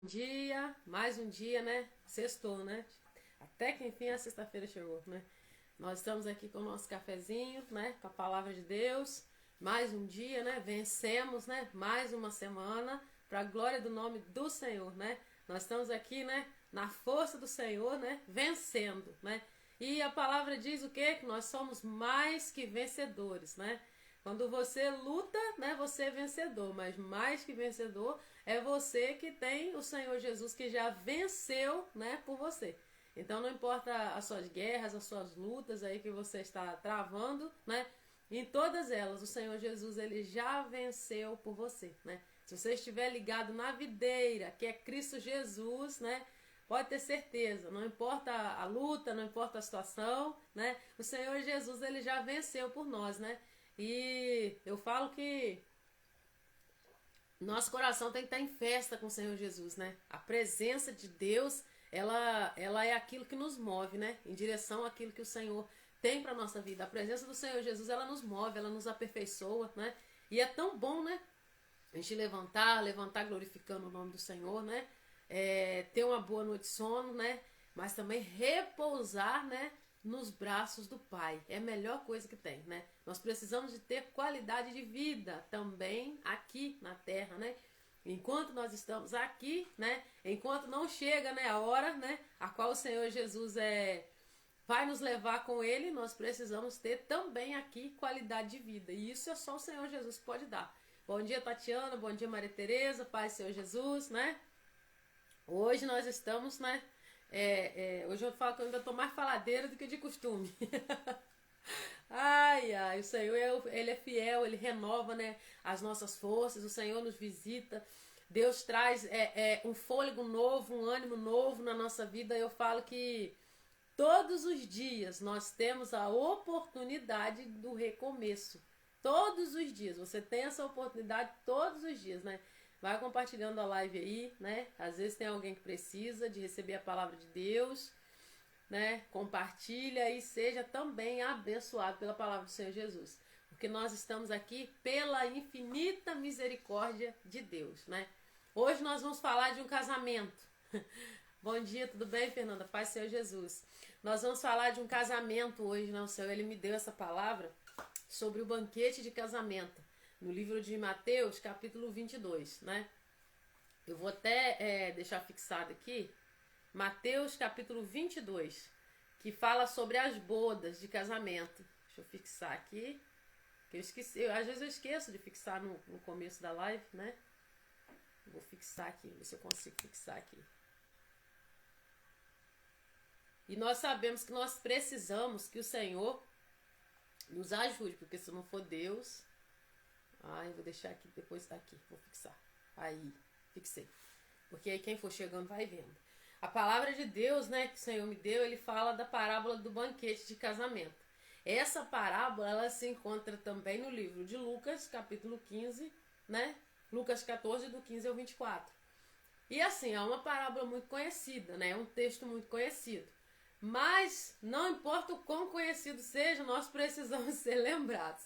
Dia, mais um dia, né? Sextou, né? Até que enfim a sexta-feira chegou, né? Nós estamos aqui com o nosso cafezinho, né? Com a palavra de Deus. Mais um dia, né? Vencemos, né? Mais uma semana para a glória do nome do Senhor, né? Nós estamos aqui, né? Na força do Senhor, né? Vencendo, né? E a palavra diz o quê? Que nós somos mais que vencedores, né? Quando você luta, né, você é vencedor, mas mais que vencedor é você que tem o Senhor Jesus que já venceu, né, por você. Então não importa as suas guerras, as suas lutas aí que você está travando, né? Em todas elas, o Senhor Jesus ele já venceu por você, né? Se você estiver ligado na videira, que é Cristo Jesus, né? Pode ter certeza, não importa a luta, não importa a situação, né? O Senhor Jesus ele já venceu por nós, né? E eu falo que nosso coração tem que estar em festa com o Senhor Jesus, né? A presença de Deus, ela é aquilo que nos move, né? Em direção àquilo que o Senhor tem para nossa vida. A presença do Senhor Jesus, ela nos move, ela nos aperfeiçoa, né? E é tão bom, né? A gente levantar glorificando o nome do Senhor, né? Ter uma boa noite de sono, né? Mas também repousar, né? Nos braços do Pai. É a melhor coisa que tem, né? Nós precisamos de ter qualidade de vida também aqui na terra, né? Enquanto nós estamos aqui, né? Enquanto não chega, né, a hora, né, a qual o Senhor Jesus vai nos levar com ele, nós precisamos ter também aqui qualidade de vida. E isso é só o Senhor Jesus que pode dar. Bom dia, Tatiana. Bom dia, Maria Tereza. Paz, Senhor Jesus, né? Hoje nós estamos, né? Hoje eu falo que eu ainda tô mais faladeira do que de costume. Ai, ai, o Senhor, ele é fiel, ele renova, né, as nossas forças, o Senhor nos visita, Deus traz um fôlego novo, um ânimo novo na nossa vida. Eu falo que todos os dias nós temos a oportunidade do recomeço. Todos os dias, você tem essa oportunidade todos os dias, né? Vai compartilhando a live aí, né? Às vezes tem alguém que precisa de receber a palavra de Deus, né? Compartilha e seja também abençoado pela palavra do Senhor Jesus. Porque nós estamos aqui pela infinita misericórdia de Deus, né? Hoje nós vamos falar de um casamento. Bom dia, tudo bem, Fernanda? Paz, Senhor Jesus. Nós vamos falar de um casamento hoje, né? O Senhor, ele me deu essa palavra sobre o banquete de casamento, no livro de Mateus, capítulo 22, né? Eu vou até deixar fixado aqui, Mateus, capítulo 22, que fala sobre as bodas de casamento. Deixa eu fixar aqui, que eu esqueci, às vezes eu esqueço de fixar no começo da live, né? Vou fixar aqui, ver se eu consigo fixar aqui. E nós sabemos que nós precisamos que o Senhor nos ajude, porque se não for Deus... eu vou deixar aqui, depois aqui, vou fixar. Aí, fixei. Porque aí quem for chegando vai vendo. A palavra de Deus, né, que o Senhor me deu, ele fala da parábola do banquete de casamento. Essa parábola, ela se encontra também no livro de Lucas, capítulo 15, né? Lucas 14, do 15 ao 24. E assim, é uma parábola muito conhecida, né? É um texto muito conhecido. Mas, não importa o quão conhecido seja, nós precisamos ser lembrados.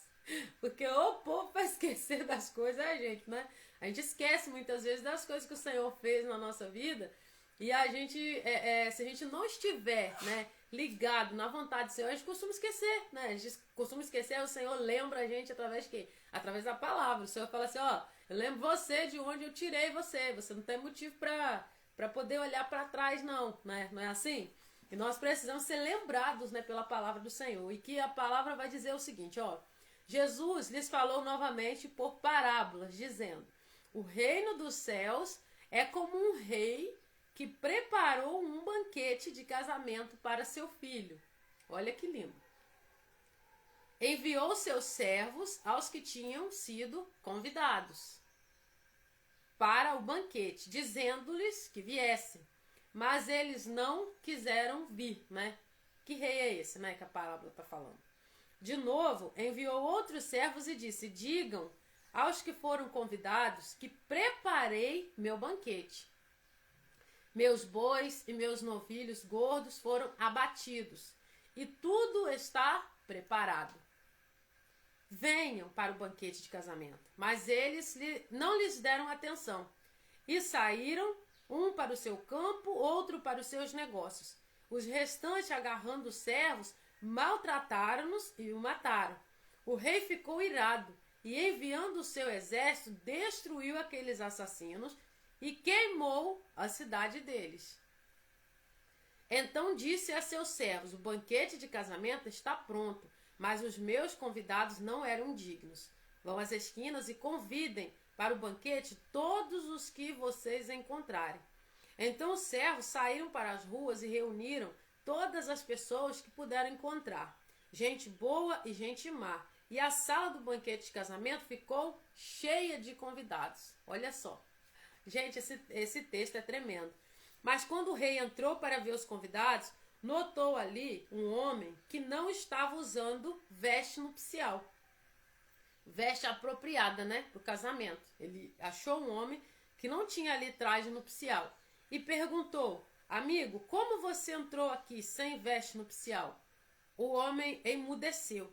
Porque o povo vai esquecer das coisas, a gente, né? A gente esquece muitas vezes das coisas que o Senhor fez na nossa vida. E a gente, se a gente não estiver, né, ligado na vontade do Senhor, a gente costuma esquecer, né? A gente costuma esquecer, o Senhor lembra a gente através de quê? Através da palavra. O Senhor fala assim, ó, eu lembro você de onde eu tirei você. Você não tem motivo para poder olhar para trás, não, né? Não é assim? E nós precisamos ser lembrados, né, pela palavra do Senhor. E que a palavra vai dizer o seguinte, ó. Jesus lhes falou novamente por parábolas, dizendo: o reino dos céus é como um rei que preparou um banquete de casamento para seu filho. Olha que lindo. Enviou seus servos aos que tinham sido convidados para o banquete, dizendo-lhes que viessem. Mas eles não quiseram vir, né? Que rei é esse, né, que a parábola está falando? De novo, enviou outros servos e disse: digam aos que foram convidados que preparei meu banquete. Meus bois e meus novilhos gordos foram abatidos e tudo está preparado. Venham para o banquete de casamento. Mas eles não lhes deram atenção e saíram um para o seu campo, outro para os seus negócios. Os restantes, agarrando os servos, maltrataram-nos e o mataram. O rei ficou irado e, enviando o seu exército, destruiu aqueles assassinos e queimou a cidade deles. Então disse a seus servos: o banquete de casamento está pronto, mas os meus convidados não eram dignos. Vão às esquinas e convidem para o banquete todos os que vocês encontrarem. Então os servos saíram para as ruas e reuniram todas as pessoas que puderam encontrar, gente boa e gente má. E a sala do banquete de casamento ficou cheia de convidados. Olha só. Gente, esse texto é tremendo. Mas quando o rei entrou para ver os convidados, notou ali um homem que não estava usando veste nupcial. Veste apropriada, né, para o casamento. Ele achou um homem que não tinha ali traje nupcial e perguntou: amigo, como você entrou aqui sem veste nupcial? O homem emudeceu.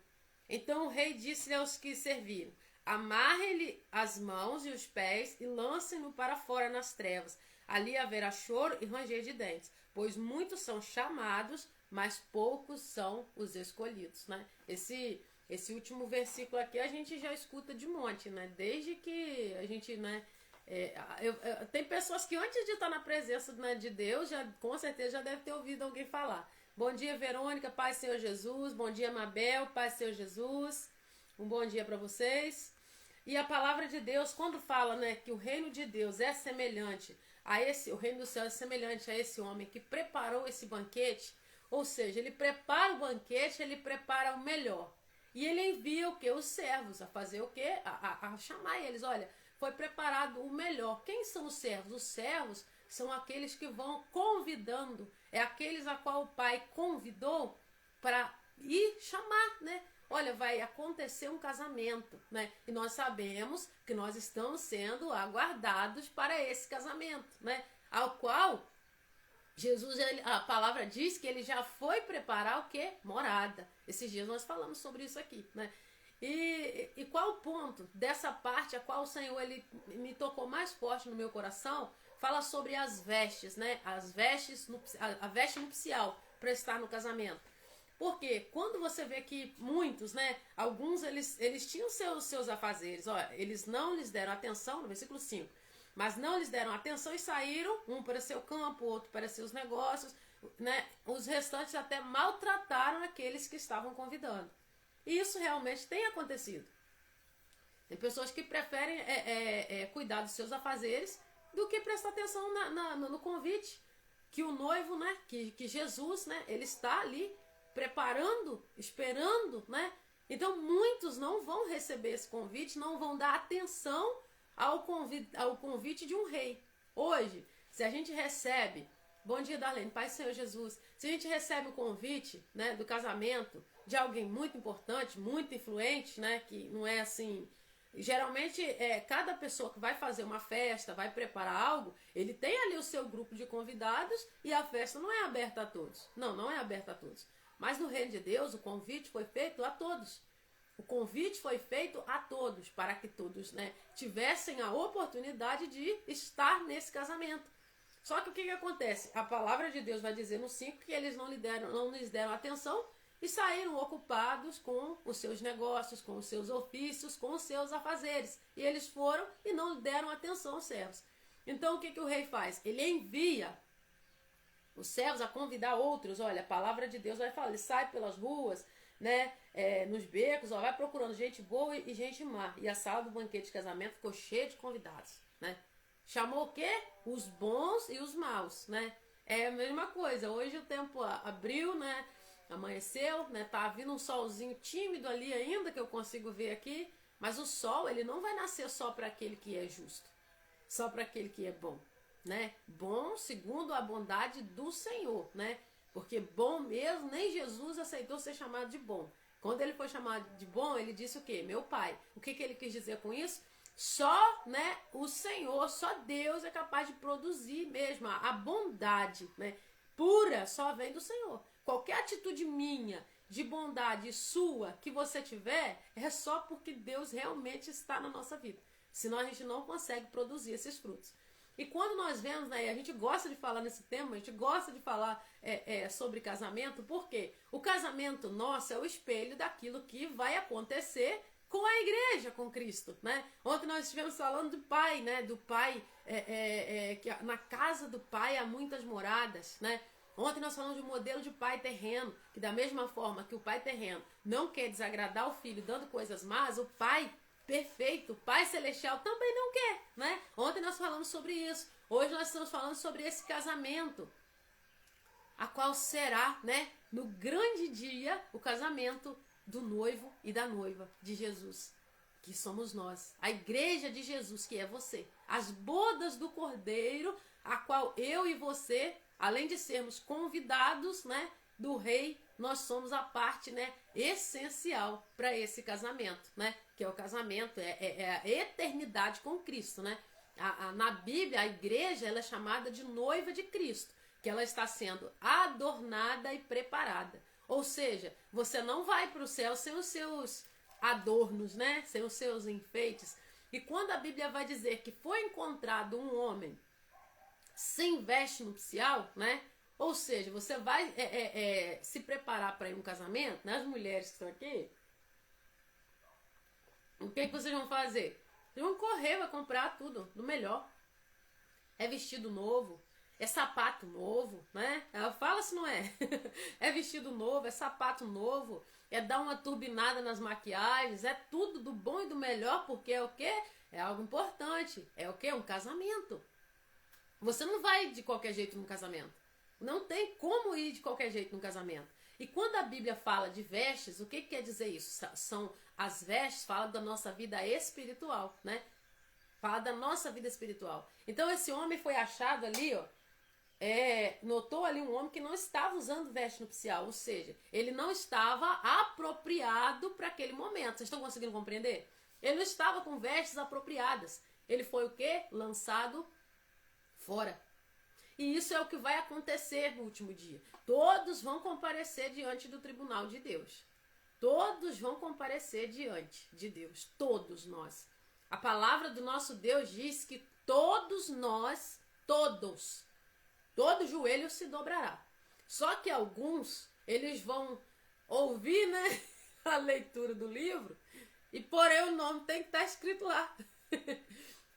Então o rei disse aos que serviram: amarre-lhe as mãos e os pés e lancem-no para fora nas trevas. Ali haverá choro e ranger de dentes, pois muitos são chamados, mas poucos são os escolhidos, né? Esse último versículo aqui a gente já escuta de monte, né? Desde que a gente, né? Tem pessoas que antes de estar na presença, né, de Deus, já, com certeza já deve ter ouvido alguém falar. Bom dia, Verônica, Pai Senhor Jesus. Bom dia, Mabel, Pai Senhor Jesus. Um bom dia para vocês. E a palavra de Deus, quando fala, né, que o reino de Deus é semelhante a esse, o reino do céu é semelhante a esse homem que preparou esse banquete, ou seja, ele prepara o banquete, ele prepara o melhor. E ele envia o quê? Os servos a fazer o quê? A chamar eles. Olha, foi preparado o melhor. Quem são os servos? Os servos são aqueles que vão convidando, é aqueles a qual o pai convidou para ir chamar, né? Olha, vai acontecer um casamento, né? E nós sabemos que nós estamos sendo aguardados para esse casamento, né? Ao qual Jesus, a palavra diz que ele já foi preparar o quê? Morada. Esses dias nós falamos sobre isso aqui, né? E qual o ponto dessa parte a qual o Senhor ele me tocou mais forte no meu coração? Fala sobre as vestes, né? As vestes, a veste nupcial para estar no casamento. Porque quando você vê que muitos, né, alguns eles tinham seus afazeres, ó, eles não lhes deram atenção, no versículo 5, mas não lhes deram atenção e saíram, um para seu campo, outro para seus negócios, né, os restantes até maltrataram aqueles que estavam convidando. E isso realmente tem acontecido. Tem pessoas que preferem cuidar dos seus afazeres do que prestar atenção no convite que o noivo, né, que Jesus, né, ele está ali preparando, esperando, né? Então muitos não vão receber esse convite, não vão dar atenção ao convite de um rei. Hoje, se a gente recebe, bom dia Darlene, Pai Senhor Jesus, se a gente recebe o convite, né, do casamento de alguém muito importante, muito influente, né, que não é assim, geralmente cada pessoa que vai fazer uma festa, vai preparar algo, ele tem ali o seu grupo de convidados e a festa não é aberta a todos. Não é aberta a todos. Mas no reino de Deus, o convite foi feito a todos. O convite foi feito a todos, para que todos, né, tivessem a oportunidade de estar nesse casamento. Só que o que acontece? A palavra de Deus vai dizer no 5 que eles não lhes deram atenção e saíram ocupados com os seus negócios, com os seus ofícios, com os seus afazeres. E eles foram e não deram atenção aos servos. Então o que o rei faz? Ele envia os servos a convidar outros. Olha, a palavra de Deus vai falar, ele sai pelas ruas, né, nos becos, ó, vai procurando gente boa e gente má. E a sala do banquete de casamento ficou cheia de convidados, né? Chamou o quê? Os bons e os maus, né? É a mesma coisa. Hoje o tempo abriu, né? Amanheceu, né? Tá vindo um solzinho tímido ali ainda, que eu consigo ver aqui. Mas o sol, ele não vai nascer só para aquele que é justo. Só para aquele que é bom. Né? Bom segundo a bondade do Senhor, né? Porque bom mesmo, nem Jesus aceitou ser chamado de bom. Quando ele foi chamado de bom, ele disse o quê? Meu Pai. O que ele quis dizer com isso? Só, né, o Senhor, só Deus é capaz de produzir mesmo a bondade, né, pura, só vem do Senhor. Qualquer atitude minha, de bondade sua, que você tiver, é só porque Deus realmente está na nossa vida. Senão a gente não consegue produzir esses frutos. E quando nós vemos, né, a gente gosta de falar nesse tema, a gente gosta de falar sobre casamento, porque o casamento nosso é o espelho daquilo que vai acontecer com a igreja, com Cristo, né? Ontem nós estivemos falando do pai, né? Do pai, que na casa do pai há muitas moradas, né? Ontem nós falamos de um modelo de pai terreno, que da mesma forma que o pai terreno não quer desagradar o filho dando coisas más, o pai perfeito, o pai celestial também não quer, né? Ontem nós falamos sobre isso. Hoje nós estamos falando sobre esse casamento, a qual será, né, no grande dia, o casamento do noivo e da noiva de Jesus, que somos nós, a igreja de Jesus, que é você, as bodas do Cordeiro, a qual eu e você, além de sermos convidados, né, do rei, nós somos a parte, né, essencial para esse casamento, né, que é o casamento, é a eternidade com Cristo, né. Na Bíblia, a igreja ela é chamada de noiva de Cristo, que ela está sendo adornada e preparada. Ou seja, você não vai para o céu sem os seus adornos, né? Sem os seus enfeites. E quando a Bíblia vai dizer que foi encontrado um homem sem veste nupcial, né? Ou seja, você vai se preparar para ir um casamento, né? As mulheres que estão aqui, o que vocês vão fazer? Vocês vão correr, vai comprar tudo do melhor. É vestido novo, é sapato novo, né? Ela fala se não é. É vestido novo, é sapato novo, é dar uma turbinada nas maquiagens, é tudo do bom e do melhor, porque é o quê? É algo importante. É o quê? Um casamento. Você não vai de qualquer jeito num casamento. Não tem como ir de qualquer jeito num casamento. E quando a Bíblia fala de vestes, o que quer dizer isso? São as vestes, fala da nossa vida espiritual, né? Fala da nossa vida espiritual. Então esse homem foi achado ali, ó. Notou ali um homem que não estava usando veste nupcial, ou seja, ele não estava apropriado para aquele momento. Vocês estão conseguindo compreender? Ele não estava com vestes apropriadas. Ele foi o quê? Lançado fora. E isso é o que vai acontecer no último dia. Todos vão comparecer diante do tribunal de Deus. Todos vão comparecer diante de Deus. Todos nós. A palavra do nosso Deus diz que todos nós, todo joelho se dobrará. Só que alguns, eles vão ouvir, né, a leitura do livro e porém o nome tem que estar escrito lá.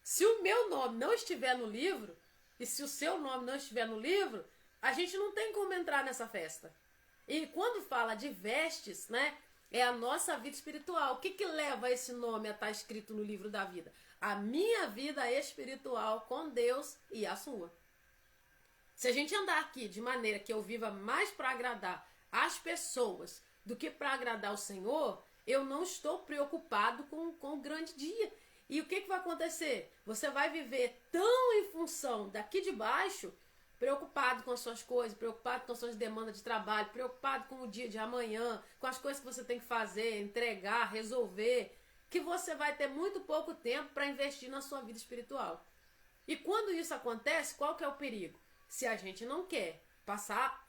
Se o meu nome não estiver no livro e se o seu nome não estiver no livro, a gente não tem como entrar nessa festa. E quando fala de vestes, né, é a nossa vida espiritual. O que leva esse nome a estar escrito no livro da vida? A minha vida espiritual com Deus e a sua. Se a gente andar aqui de maneira que eu viva mais para agradar as pessoas do que para agradar o Senhor, eu não estou preocupado com o grande dia. E o que vai acontecer? Você vai viver tão em função daqui de baixo, preocupado com as suas coisas, preocupado com as suas demandas de trabalho, preocupado com o dia de amanhã, com as coisas que você tem que fazer, entregar, resolver, que você vai ter muito pouco tempo para investir na sua vida espiritual. E quando isso acontece, qual que é o perigo? Se a gente não quer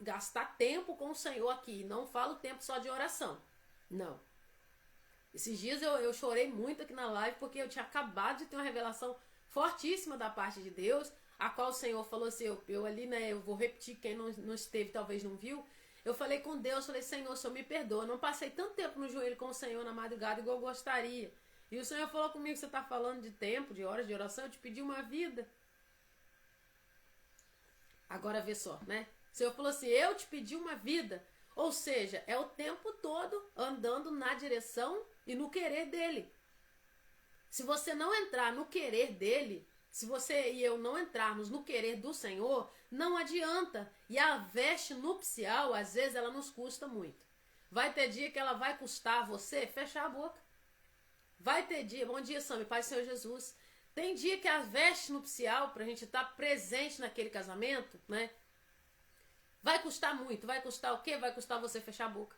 gastar tempo com o Senhor aqui, não falo tempo só de oração, não. Esses dias eu chorei muito aqui na live porque eu tinha acabado de ter uma revelação fortíssima da parte de Deus, a qual o Senhor falou assim, eu ali, né, eu vou repetir, quem não esteve talvez não viu, eu falei com Deus, falei, Senhor, o Senhor me perdoa, não passei tanto tempo no joelho com o Senhor na madrugada igual eu gostaria. E o Senhor falou comigo, você está falando de tempo, de horas de oração, eu te pedi uma vida. Agora vê só, né? O Senhor falou assim, eu te pedi uma vida. Ou seja, é o tempo todo andando na direção e no querer dele. Se você não entrar no querer dele, se você e eu não entrarmos no querer do Senhor, não adianta. E a veste nupcial, às vezes, ela nos custa muito. Vai ter dia que ela vai custar a você fechar a boca. Vai ter dia, bom dia, Sami, Pai do Senhor Jesus. Tem dia que a veste nupcial, pra gente estar presente naquele casamento, né? Vai custar muito. Vai custar o quê? Vai custar você fechar a boca.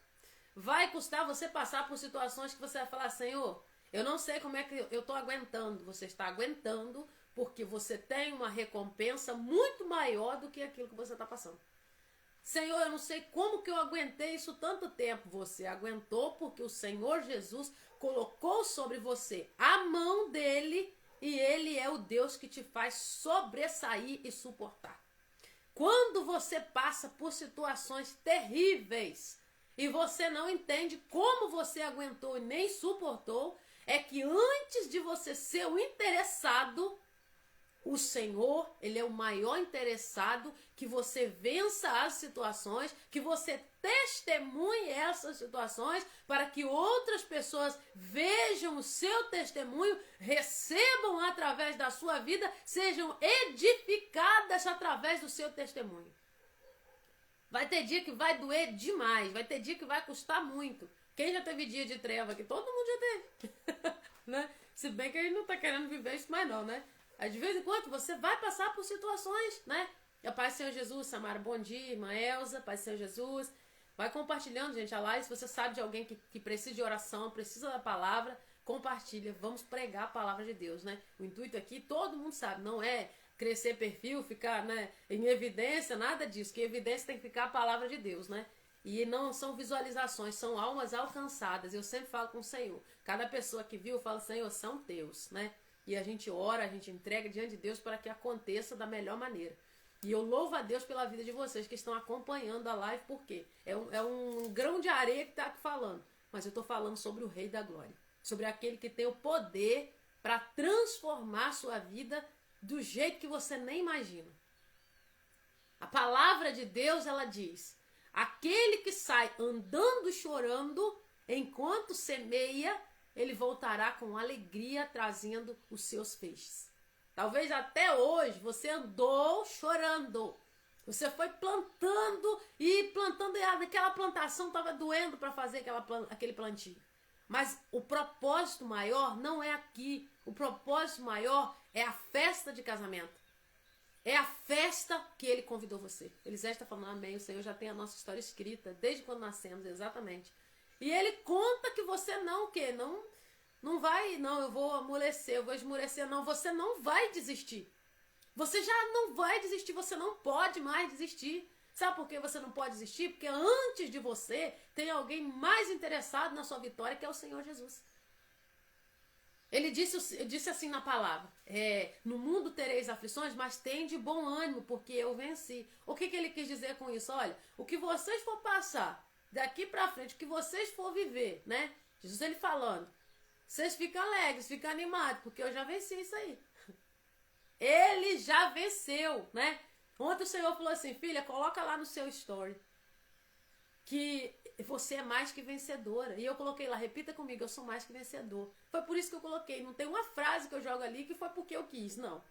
Vai custar você passar por situações que você vai falar, Senhor, eu não sei como é que eu estou aguentando. Você está aguentando porque você tem uma recompensa muito maior do que aquilo que você está passando. Senhor, eu não sei como que eu aguentei isso tanto tempo. Você aguentou porque o Senhor Jesus colocou sobre você a mão dele E Ele é o Deus que te faz sobressair e suportar. Quando você passa por situações terríveis e você não entende como você aguentou e nem suportou, é que antes de você ser o interessado, o Senhor, Ele é o maior interessado que você vença as situações, que você testemunhe essas situações, para que outras pessoas vejam o seu testemunho, recebam através da sua vida, sejam edificadas através do seu testemunho. Vai ter dia que vai doer demais, vai ter dia que vai custar muito. Quem já teve dia de treva aqui? Todo mundo já teve. Né? Se bem que a gente não está querendo viver isso mais não, né? Aí, de vez em quando você vai passar por situações, né? Pai Senhor Jesus, Samara, bom dia, irmã Elza, Pai Senhor Jesus. Vai compartilhando, gente, a live. Se você sabe de alguém que precisa de oração, precisa da palavra, compartilha. Vamos pregar a palavra de Deus, né? O intuito aqui, todo mundo sabe, não é crescer perfil, ficar, né, em evidência, nada disso. Que evidência tem que ficar a palavra de Deus, né? E não são visualizações, são almas alcançadas. Eu sempre falo com o Senhor. Cada pessoa que viu, fala, Senhor, são teus, né? E a gente ora, a gente entrega diante de Deus para que aconteça da melhor maneira. E eu louvo a Deus pela vida de vocês que estão acompanhando a live, porque é um grão de areia que está aqui falando. Mas eu estou falando sobre o Rei da Glória. Sobre aquele que tem o poder para transformar a sua vida do jeito que você nem imagina. A palavra de Deus, ela diz, aquele que sai andando chorando, enquanto semeia, ele voltará com alegria trazendo os seus feixes. Talvez até hoje você andou chorando. Você foi plantando e aquela plantação estava doendo para fazer aquele plantio. Mas o propósito maior não é aqui. O propósito maior é a festa de casamento. É a festa que ele convidou você. Elisé está falando, amém, o Senhor já tem a nossa história escrita, desde quando nascemos, exatamente. E ele conta que você não vai, não, eu vou amolecer, eu vou esmurecer, não, você não vai desistir. Você já não vai desistir, você não pode mais desistir. Sabe por que você não pode desistir? Porque antes de você tem alguém mais interessado na sua vitória, que é o Senhor Jesus. Ele disse assim na palavra, no mundo tereis aflições, mas tem de bom ânimo, porque eu venci. O que ele quis dizer com isso? Olha, o que vocês for passar daqui para frente, o que vocês for viver, né? Jesus ele falando, vocês ficam alegres, ficam animados, porque eu já venci isso aí. Ele já venceu, né? Ontem o Senhor falou assim, filha, coloca lá no seu story que você é mais que vencedora. E eu coloquei lá, repita comigo, eu sou mais que vencedor. Foi por isso que eu coloquei. Não tem uma frase que eu jogo ali que foi porque eu quis, não.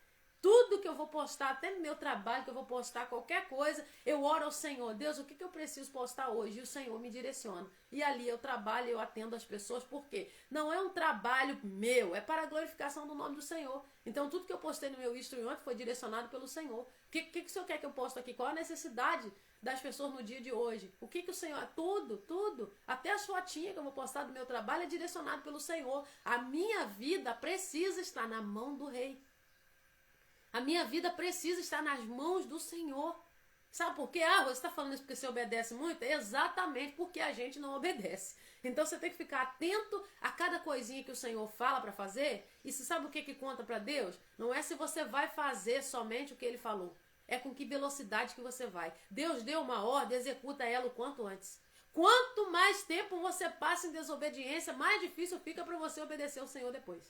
Tudo que eu vou postar, até no meu trabalho, que eu vou postar qualquer coisa, eu oro ao Senhor. Deus, o que eu preciso postar hoje? E o Senhor me direciona. E ali eu trabalho, eu atendo as pessoas. Por quê? Não é um trabalho meu, é para a glorificação do nome do Senhor. Então tudo que eu postei no meu history ontem foi direcionado pelo Senhor. O que o Senhor quer que eu poste aqui? Qual a necessidade das pessoas no dia de hoje? O que o Senhor... Tudo. Até as fotinhas que eu vou postar do meu trabalho é direcionado pelo Senhor. A minha vida precisa estar na mão do Rei. A minha vida precisa estar nas mãos do Senhor. Sabe por quê? Você está falando isso porque você obedece muito? É exatamente porque a gente não obedece. Então você tem que ficar atento a cada coisinha que o Senhor fala para fazer. E você sabe o que conta para Deus? Não é se você vai fazer somente o que Ele falou. É com que velocidade que você vai. Deus deu uma ordem, executa ela o quanto antes. Quanto mais tempo você passa em desobediência, mais difícil fica para você obedecer ao Senhor depois.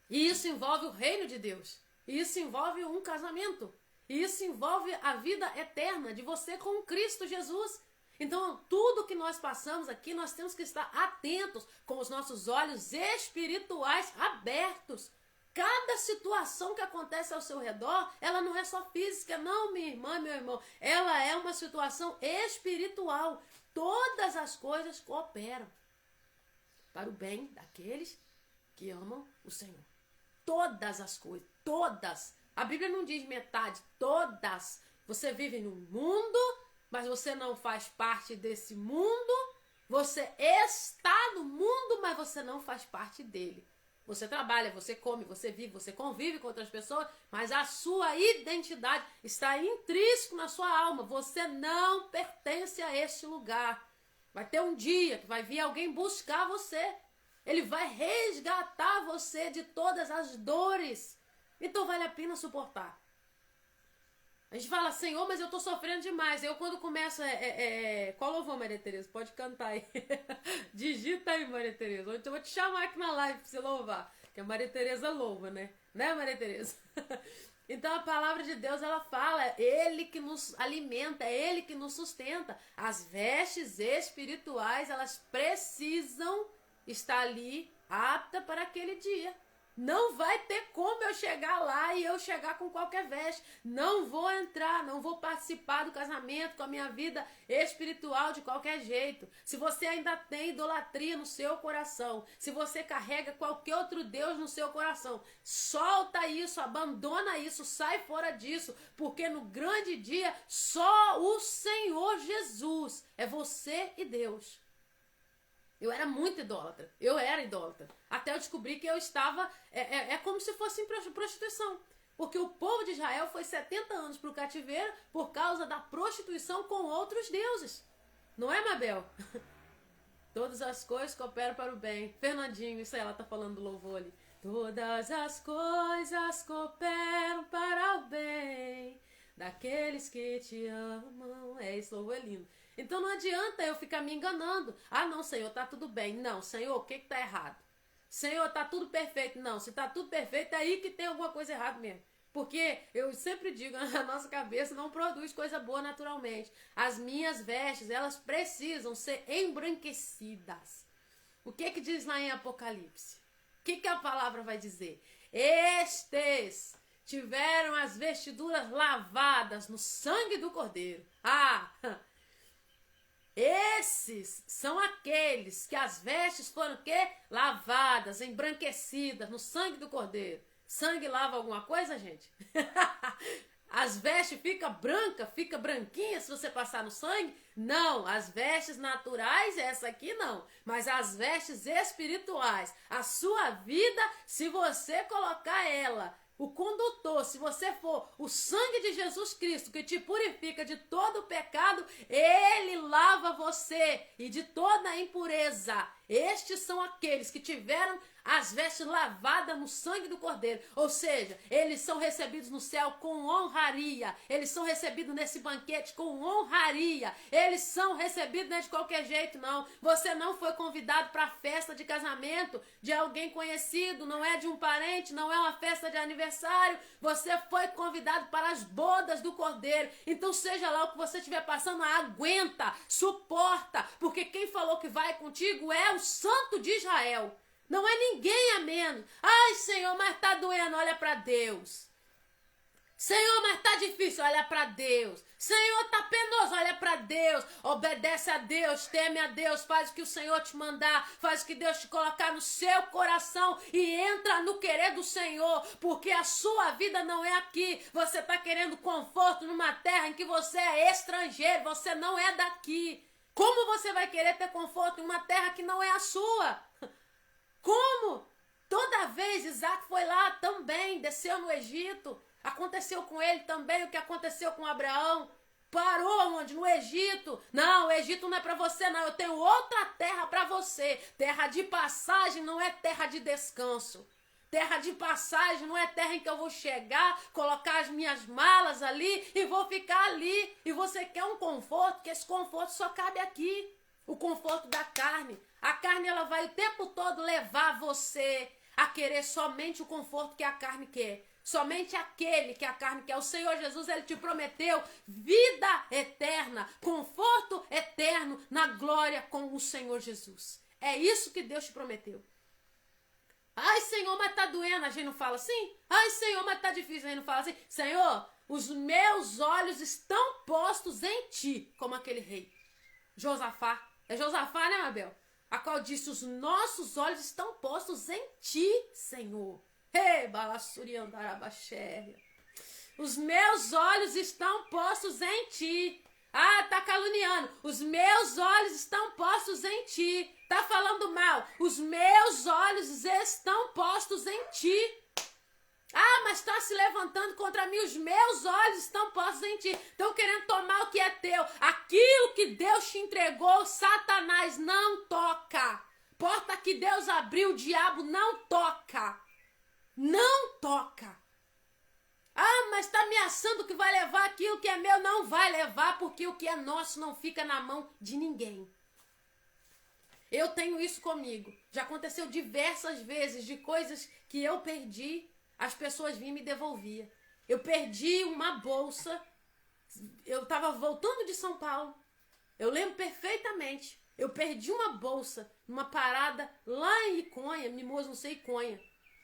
E isso envolve o reino de Deus. E isso envolve um casamento. E isso envolve a vida eterna de você com Cristo Jesus. Então, tudo que nós passamos aqui, nós temos que estar atentos, com os nossos olhos espirituais abertos. Cada situação que acontece ao seu redor, ela não é só física, não, minha irmã, meu irmão. Ela é uma situação espiritual. Todas as coisas cooperam para o bem daqueles que amam o Senhor. Todas as coisas, todas. A Bíblia não diz metade, todas. Você vive no mundo, mas você não faz parte desse mundo. Você está no mundo, mas você não faz parte dele. Você trabalha, você come, você vive, você convive com outras pessoas, mas a sua identidade está intrínseco na sua alma. Você não pertence a este lugar. Vai ter um dia que vai vir alguém buscar você. Ele vai resgatar você de todas as dores. Então vale a pena suportar. A gente fala, Senhor, mas eu tô sofrendo demais. Eu quando começo, qual louvor, Maria Tereza? Pode cantar aí. Digita aí, Maria Tereza. Eu vou te chamar aqui na live pra você louvar. Que a Maria Tereza louva, né? Né, Maria Tereza? Então a palavra de Deus, ela fala, é Ele que nos alimenta, é Ele que nos sustenta. As vestes espirituais, elas precisam estar ali, apta para aquele dia. Não vai ter como eu chegar lá e eu chegar com qualquer veste. Não vou entrar, não vou participar do casamento com a minha vida espiritual de qualquer jeito. Se você ainda tem idolatria no seu coração, se você carrega qualquer outro Deus no seu coração, solta isso, abandona isso, sai fora disso, porque no grande dia só o Senhor Jesus é você e Deus. Eu era muito idólatra. Eu era idólatra. Até eu descobri que eu estava... É como se fosse em prostituição. Porque o povo de Israel foi 70 anos para o cativeiro por causa da prostituição com outros deuses. Não é, Mabel? Todas as coisas cooperam para o bem. Fernandinho, isso aí, ela tá falando do louvor ali. Todas as coisas cooperam para o bem daqueles que te amam. Esse louvor é lindo. Então não adianta eu ficar me enganando. Ah, não, Senhor, tá tudo bem. Não, Senhor, o que tá errado? Senhor, tá tudo perfeito. Não, se tá tudo perfeito, é aí que tem alguma coisa errada mesmo. Porque eu sempre digo, a nossa cabeça não produz coisa boa naturalmente. As minhas vestes, elas precisam ser embranquecidas. O que diz lá em Apocalipse? O que a palavra vai dizer? Estes tiveram as vestiduras lavadas no sangue do Cordeiro. Esses são aqueles que as vestes foram o quê? Lavadas, embranquecidas no sangue do Cordeiro. Sangue lava alguma coisa, gente? As vestes ficam brancas, fica branquinha se você passar no sangue? Não, as vestes naturais, essa aqui não. Mas as vestes espirituais, a sua vida, se você colocar ela... O condutor, se você for o sangue de Jesus Cristo que te purifica de todo o pecado, ele lava você e de toda a impureza. Estes são aqueles que tiveram as vestes lavadas no sangue do Cordeiro. Ou seja, eles são recebidos no céu com honraria. Eles são recebidos nesse banquete com honraria. Eles são recebidos não é de qualquer jeito, não. Você não foi convidado para a festa de casamento de alguém conhecido, não é de um parente, não é uma festa de aniversário. Você foi convidado para as bodas do Cordeiro. Então, seja lá o que você estiver passando, aguenta, suporta, porque quem falou que vai contigo é o Santo de Israel. Não é ninguém a menos. Ai, Senhor, mas tá doendo, olha para Deus. Senhor, mas tá difícil, olha para Deus. Senhor, tá penoso, olha para Deus. Obedece a Deus, teme a Deus, faz o que o Senhor te mandar, faz o que Deus te colocar no seu coração e entra no querer do Senhor, porque a sua vida não é aqui. Você tá querendo conforto numa terra em que você é estrangeiro, você não é daqui. Como você vai querer ter conforto em uma terra que não é a sua? Como? Toda vez Isaac foi lá também, desceu no Egito. Aconteceu com ele também o que aconteceu com Abraão. Parou onde? No Egito. Não, o Egito não é para você, não. Eu tenho outra terra para você. Terra de passagem não é terra de descanso. Terra de passagem não é terra em que eu vou chegar, colocar as minhas malas ali e vou ficar ali. E você quer um conforto, que esse conforto só cabe aqui. O conforto da carne. A carne, ela vai o tempo todo levar você a querer somente o conforto que a carne quer. Somente aquele que a carne quer. O Senhor Jesus, ele te prometeu vida eterna, conforto eterno na glória com o Senhor Jesus. É isso que Deus te prometeu. Ai, Senhor, mas tá doendo. A gente não fala assim? Ai, Senhor, mas tá difícil. A gente não fala assim? Senhor, os meus olhos estão postos em ti, como aquele rei. Josafá. É Josafá, né, Mabel? A qual disse, os nossos olhos estão postos em ti, Senhor. Ei, balassuriandarabaxéria. Os meus olhos estão postos em ti. Ah, tá caluniando. Os meus olhos estão postos em ti. Tá falando mal. Os meus olhos estão postos em ti. Ah, mas está se levantando contra mim. Os meus olhos estão postos em ti. Estão querendo tomar o que é teu. Aquilo que Deus te entregou, Satanás não toca. Porta que Deus abriu, o diabo não toca. Não toca. Ah, mas está ameaçando que vai levar aquilo que é meu. Não vai levar, porque o que é nosso não fica na mão de ninguém. Eu tenho isso comigo. Já aconteceu diversas vezes de coisas que eu perdi, as pessoas vinham e me devolviam. Eu perdi uma bolsa, eu estava voltando de São Paulo, eu lembro perfeitamente. Eu perdi uma bolsa numa parada lá em Iconha, Mimoso, não sei, Iconha.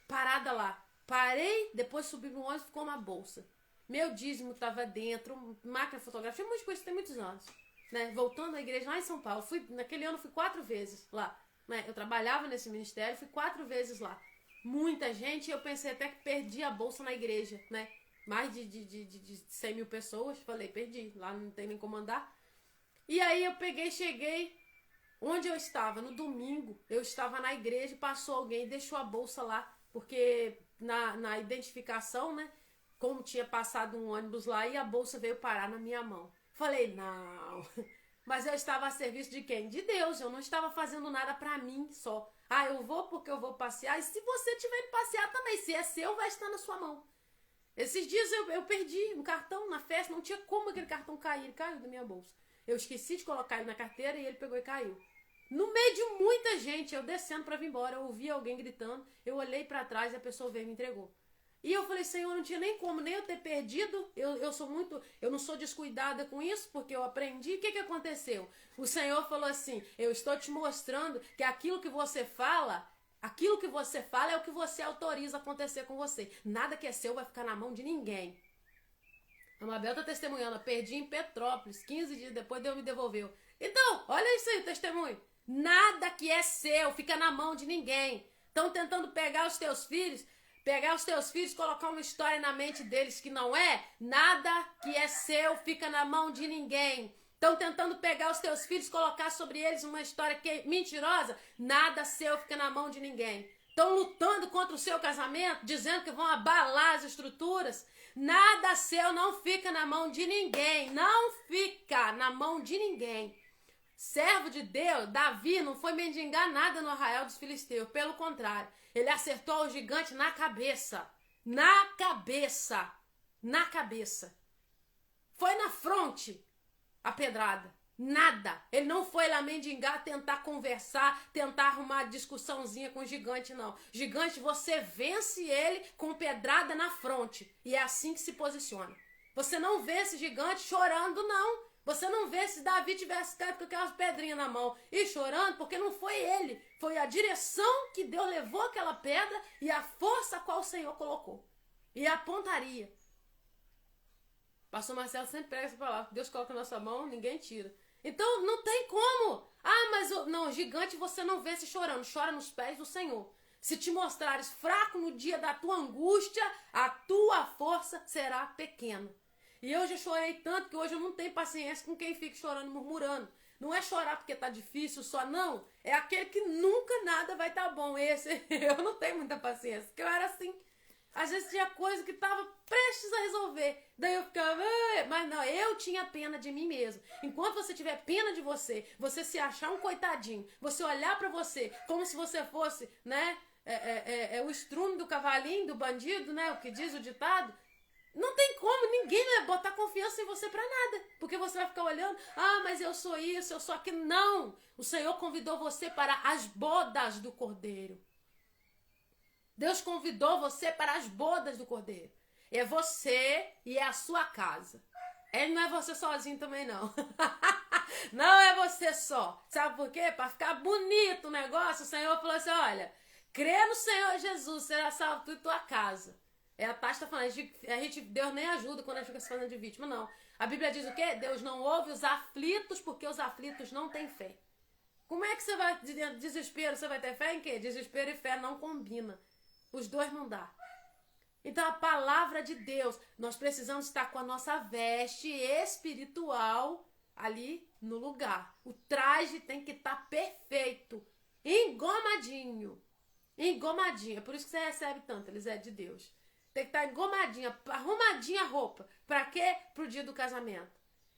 Parada lá. Parei, depois subi no ônibus e ficou uma bolsa. Meu dízimo estava dentro, máquina fotográfica, um monte de coisa, tem muitos anos. Né? Voltando à igreja lá em São Paulo. Naquele ano fui 4 vezes lá. Né? Eu trabalhava nesse ministério, fui 4 vezes lá. Muita gente, eu pensei até que perdi a bolsa na igreja. Né? Mais de 100 mil pessoas. Falei, perdi, lá não tem nem como andar. E aí eu peguei, cheguei onde eu estava, no domingo, eu estava na igreja, passou alguém, deixou a bolsa lá, porque na identificação, né, como tinha passado um ônibus lá e a bolsa veio parar na minha mão. Falei, não, mas eu estava a serviço de quem? De Deus, eu não estava fazendo nada pra mim só. Ah, eu vou porque eu vou passear, e se você tiver que passear também, se é seu, vai estar na sua mão. Esses dias eu perdi um cartão na festa, não tinha como aquele cartão cair, ele caiu da minha bolsa. Eu esqueci de colocar ele na carteira e ele pegou e caiu. No meio de muita gente, eu descendo para vir embora, eu ouvi alguém gritando, eu olhei para trás e a pessoa veio e me entregou. E eu falei, Senhor, não tinha nem como, nem eu ter perdido, eu não sou descuidada com isso, porque eu aprendi. O que aconteceu? O Senhor falou assim, eu estou te mostrando que aquilo que você fala é o que você autoriza acontecer com você. Nada que é seu vai ficar na mão de ninguém. A Mabel tá testemunhando, eu perdi em Petrópolis, 15 dias depois Deus me devolveu. Então, olha isso aí, o testemunho. Nada que é seu fica na mão de ninguém. Estão tentando pegar os teus filhos, colocar uma história na mente deles que não é. Nada que é seu fica na mão de ninguém. Estão tentando pegar os teus filhos, colocar sobre eles uma história que é mentirosa. Nada seu fica na mão de ninguém. Estão lutando contra o seu casamento, dizendo que vão abalar as estruturas. Nada seu não fica na mão de ninguém. Não fica na mão de ninguém. Servo de Deus, Davi, não foi mendigar nada no arraial dos filisteus. Pelo contrário, ele acertou o gigante na cabeça. Na cabeça. Na cabeça. Foi na fronte a pedrada. Nada. Ele não foi lá mendigar, tentar conversar, tentar arrumar discussãozinha com o gigante, não. Gigante, você vence ele com pedrada na fronte. E é assim que se posiciona. Você não vence gigante chorando, não. Você não vê se Davi tivesse caído com aquelas pedrinhas na mão e chorando, porque não foi ele. Foi a direção que Deus levou aquela pedra e a força a qual o Senhor colocou. E a pontaria. Pastor Marcelo sempre prega essa palavra. Deus coloca na nossa mão, ninguém tira. Então, não tem como. Ah, mas não, gigante você não vê se chorando. Chora nos pés do Senhor. Se te mostrares fraco no dia da tua angústia, a tua força será pequena. E eu já chorei tanto que hoje eu não tenho paciência com quem fica chorando, murmurando. Não é chorar porque tá difícil só, não. É aquele que nunca nada vai estar bom. Esse, eu não tenho muita paciência, porque eu era assim. Às vezes tinha coisa que tava prestes a resolver. Daí eu ficava, mas não, eu tinha pena de mim mesmo. Enquanto você tiver pena de você, você se achar um coitadinho, você olhar pra você como se você fosse, né, o estrume do cavalinho, do bandido, né, o que diz o ditado. Não tem como, ninguém vai botar confiança em você pra nada. Porque você vai ficar olhando, mas eu sou isso, eu sou aquilo. Não, o Senhor convidou você para as bodas do Cordeiro. Deus convidou você para as bodas do Cordeiro. É você e é a sua casa. Ele não é você sozinho também, não. Não é você só. Sabe por quê? Para ficar bonito o negócio, o Senhor falou assim, olha, crê no Senhor Jesus, será salvo tu e tua casa. A Tati está falando, Deus nem ajuda quando a gente fica se fazendo de vítima, não. A Bíblia diz o quê? Deus não ouve os aflitos porque os aflitos não têm fé. Como é que você vai, desespero, você vai ter fé em quê? Desespero e fé não combinam. Os dois não dá. Então a palavra de Deus, nós precisamos estar com a nossa veste espiritual ali no lugar. O traje tem que estar perfeito, engomadinho. Engomadinho, é por isso que você recebe tanto, eles é de Deus. Tem que estar engomadinha, arrumadinha a roupa. Pra quê? Pro dia do casamento.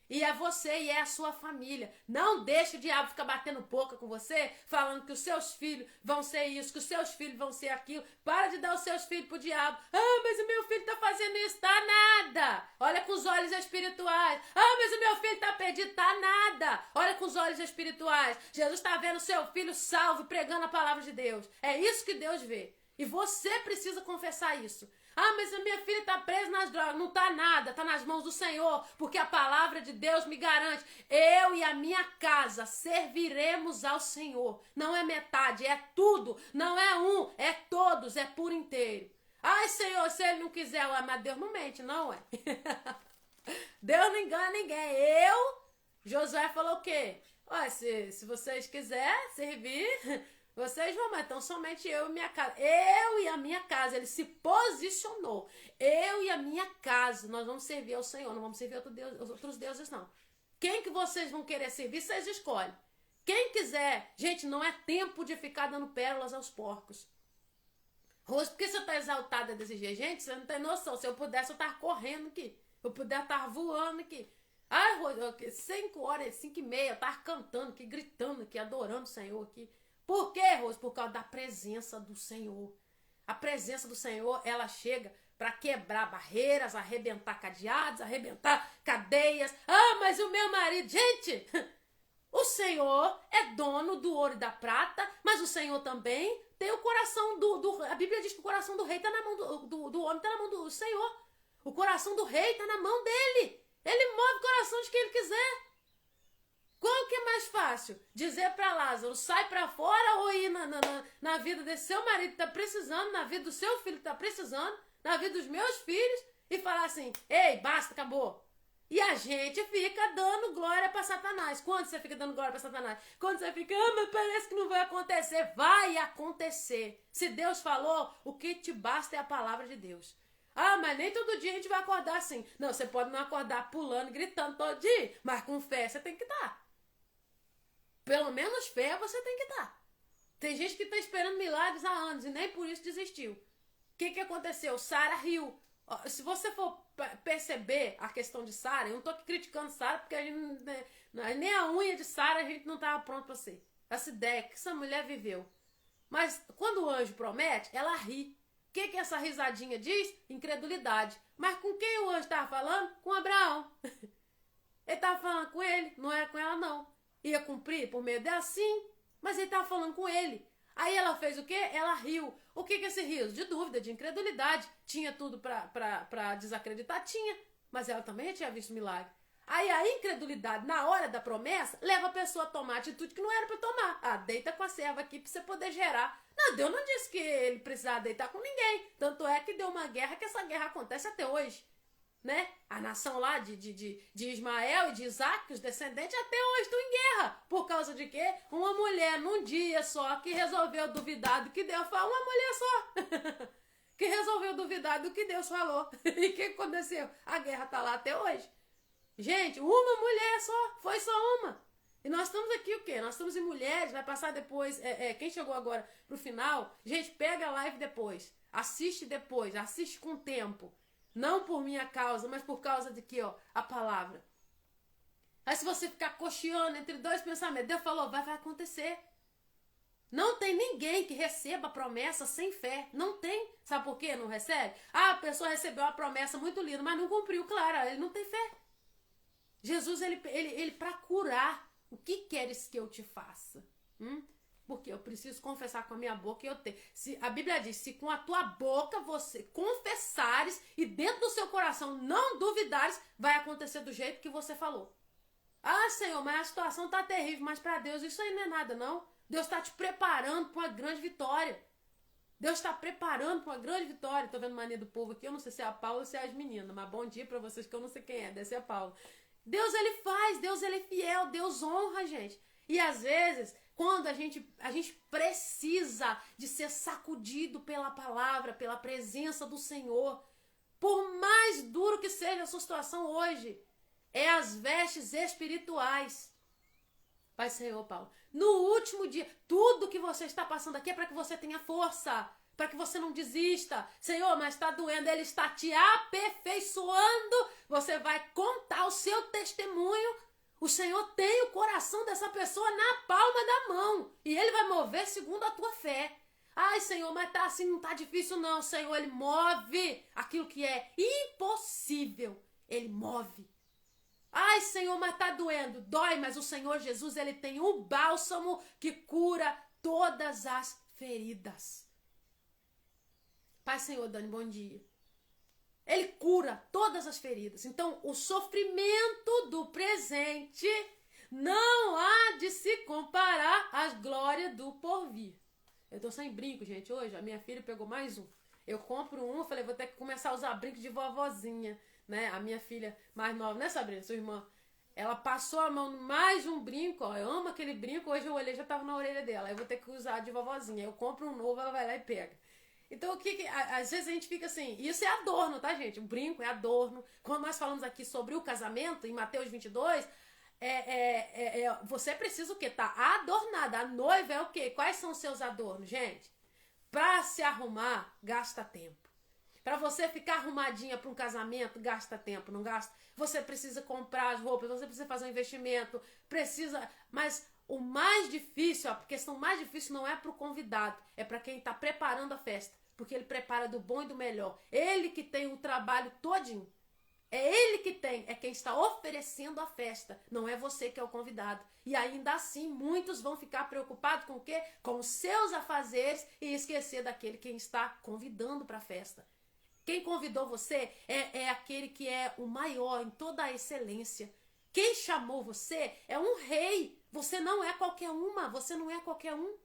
E é você e é a sua família. Não deixe o diabo ficar batendo boca com você, falando que os seus filhos vão ser isso, que os seus filhos vão ser aquilo. Para de dar os seus filhos pro diabo. Ah, mas o meu filho tá fazendo isso. Tá nada. Olha com os olhos espirituais. Ah, mas o meu filho tá perdido. Tá nada. Olha com os olhos espirituais. Jesus tá vendo o seu filho salvo, pregando a palavra de Deus. É isso que Deus vê. E você precisa confessar isso. Ah, mas a minha filha está presa nas drogas. Não está nada, está nas mãos do Senhor, porque a palavra de Deus me garante. Eu e a minha casa serviremos ao Senhor. Não é metade, é tudo. Não é um, é todos, é por inteiro. Ai, Senhor, se ele não quiser, ué, mas Deus não mente, não, é? Deus não engana ninguém. Josué falou o quê? Ué, se vocês quiserem servir... Vocês vão, mas então somente eu e minha casa. Eu e a minha casa. Ele se posicionou. Eu e a minha casa. Nós vamos servir ao Senhor. Não vamos servir outros deuses, não. Quem que vocês vão querer servir, vocês escolhem. Quem quiser. Gente, não é tempo de ficar dando pérolas aos porcos. Rose, por que você está exaltada desse jeito? Gente, você não tem noção. Se eu pudesse, eu estar correndo aqui. Eu pudesse estar voando aqui. Ah, Rose, 5 horas, 5h30, eu estar cantando aqui, gritando aqui, adorando o Senhor aqui. Por quê, Rose? Por causa da presença do Senhor. A presença do Senhor, ela chega para quebrar barreiras, arrebentar cadeados, arrebentar cadeias. Ah, mas o meu marido... Gente, o Senhor é dono do ouro e da prata, mas o Senhor também tem o coração A Bíblia diz que o coração do rei está na mão do homem, está na mão do Senhor. O coração do rei está na mão dele. Ele move o coração de quem ele quiser. Qual que é mais fácil? Dizer para Lázaro, sai para fora, ou ir na vida desse seu marido que está precisando, na vida do seu filho que está precisando, na vida dos meus filhos, e falar assim, ei, basta, acabou. E a gente fica dando glória para Satanás. Quando você fica dando glória para Satanás? Quando você fica, mas parece que não vai acontecer. Vai acontecer. Se Deus falou, o que te basta é a palavra de Deus. Ah, mas nem todo dia a gente vai acordar assim. Não, você pode não acordar pulando, gritando todo dia, mas com fé você tem que dar. Pelo menos fé você tem que dar. Tem gente que está esperando milagres há anos e nem por isso desistiu. O que aconteceu? Sara riu. Se você for perceber a questão de Sara, eu não estou aqui criticando Sara, porque a gente nem a unha de Sara a gente não estava pronto para ser. Essa ideia que essa mulher viveu. Mas quando o anjo promete, ela ri. O que essa risadinha diz? Incredulidade. Mas com quem o anjo estava falando? Com Abraão. Ele estava falando com ele, não era com ela não. Ia cumprir por meio dela? Sim, mas ele estava falando com ele. Aí ela fez o quê? Ela riu. O que é esse riso? De dúvida, de incredulidade. Tinha tudo para desacreditar? Tinha, mas ela também tinha visto milagre. Aí a incredulidade na hora da promessa leva a pessoa a tomar atitude que não era para tomar. Ah, deita com a serva aqui para você poder gerar. Não, Deus não disse que ele precisava deitar com ninguém. Tanto é que deu uma guerra, que essa guerra acontece até hoje. Né? A nação lá de Ismael e de Isaac, os descendentes, até hoje estão em guerra. Por causa de quê? Uma mulher num dia só que resolveu duvidar do que Deus falou. Uma mulher só que resolveu duvidar do que Deus falou. E o que aconteceu? A guerra está lá até hoje. Gente, uma mulher só, foi só uma. E nós estamos aqui o quê? Nós estamos em mulheres, vai passar depois, quem chegou agora pro final, gente, pega a live depois, assiste com tempo. Não por minha causa, mas por causa de que, ó, a palavra. Aí se você ficar cocheando entre dois pensamentos, Deus falou, vai acontecer. Não tem ninguém que receba a promessa sem fé. Não tem. Sabe por quê? Não recebe? Ah, a pessoa recebeu uma promessa muito linda, mas não cumpriu, claro, ele não tem fé. Jesus, ele para curar, o que queres que eu te faça? Porque eu preciso confessar com a minha boca e eu tenho. A Bíblia diz, se com a tua boca você confessares e dentro do seu coração não duvidares, vai acontecer do jeito que você falou. Ah, Senhor, mas a situação está terrível, mas para Deus isso aí não é nada, não. Deus está te preparando para uma grande vitória. Deus está preparando para uma grande vitória. Estou vendo mania do povo aqui, eu não sei se é a Paula ou se é as meninas, mas bom dia para vocês que eu não sei quem é, deve ser a Paula. Deus, ele faz, Deus, ele é fiel, Deus honra a gente. E às vezes, quando a gente precisa de ser sacudido pela palavra, pela presença do Senhor, por mais duro que seja a sua situação hoje, é as vestes espirituais. Pai, Senhor, Paulo, no último dia, tudo que você está passando aqui é para que você tenha força, para que você não desista. Senhor, mas está doendo, Ele está te aperfeiçoando. Você vai contar os seu testemunho, o Senhor tem o coração dessa pessoa na palma da mão. E Ele vai mover segundo a tua fé. Ai, Senhor, mas tá assim, não tá difícil não. Senhor, Ele move aquilo que é impossível. Ele move. Ai, Senhor, mas tá doendo. Dói, mas o Senhor Jesus, Ele tem o bálsamo que cura todas as feridas. Pai, Senhor, Dani, bom dia. Ele cura todas as feridas. Então, o sofrimento do presente não há de se comparar às glórias do porvir. Eu tô sem brinco, gente, hoje. A minha filha pegou mais um. Eu compro um, eu falei, vou ter que começar a usar brinco de vovozinha, né? A minha filha mais nova, né, Sabrina, sua irmã? Ela passou a mão em mais um brinco, ó. Eu amo aquele brinco, hoje eu olhei, já tava na orelha dela. Eu vou ter que usar de vovozinha. Eu compro um novo, ela vai lá e pega. Então, às vezes a gente fica assim, isso é adorno, tá, gente? O brinco é adorno. Quando nós falamos aqui sobre o casamento, em Mateus 22, você precisa o quê? Tá adornada. A noiva é o quê? Quais são os seus adornos, gente? Pra se arrumar, gasta tempo. Pra você ficar arrumadinha para um casamento, gasta tempo, não gasta? Você precisa comprar as roupas, você precisa fazer um investimento, precisa... Mas o mais difícil, a questão mais difícil não é para o convidado, é para quem está preparando a festa, porque ele prepara do bom e do melhor. Ele que tem o trabalho todinho. É ele que tem, é quem está oferecendo a festa, não é você que é o convidado. E ainda assim, muitos vão ficar preocupados com o quê? Com os seus afazeres e esquecer daquele quem está convidando para a festa. Quem convidou você é aquele que é o maior em toda a excelência. Quem chamou você é um rei. Você não é qualquer uma, você não é qualquer um.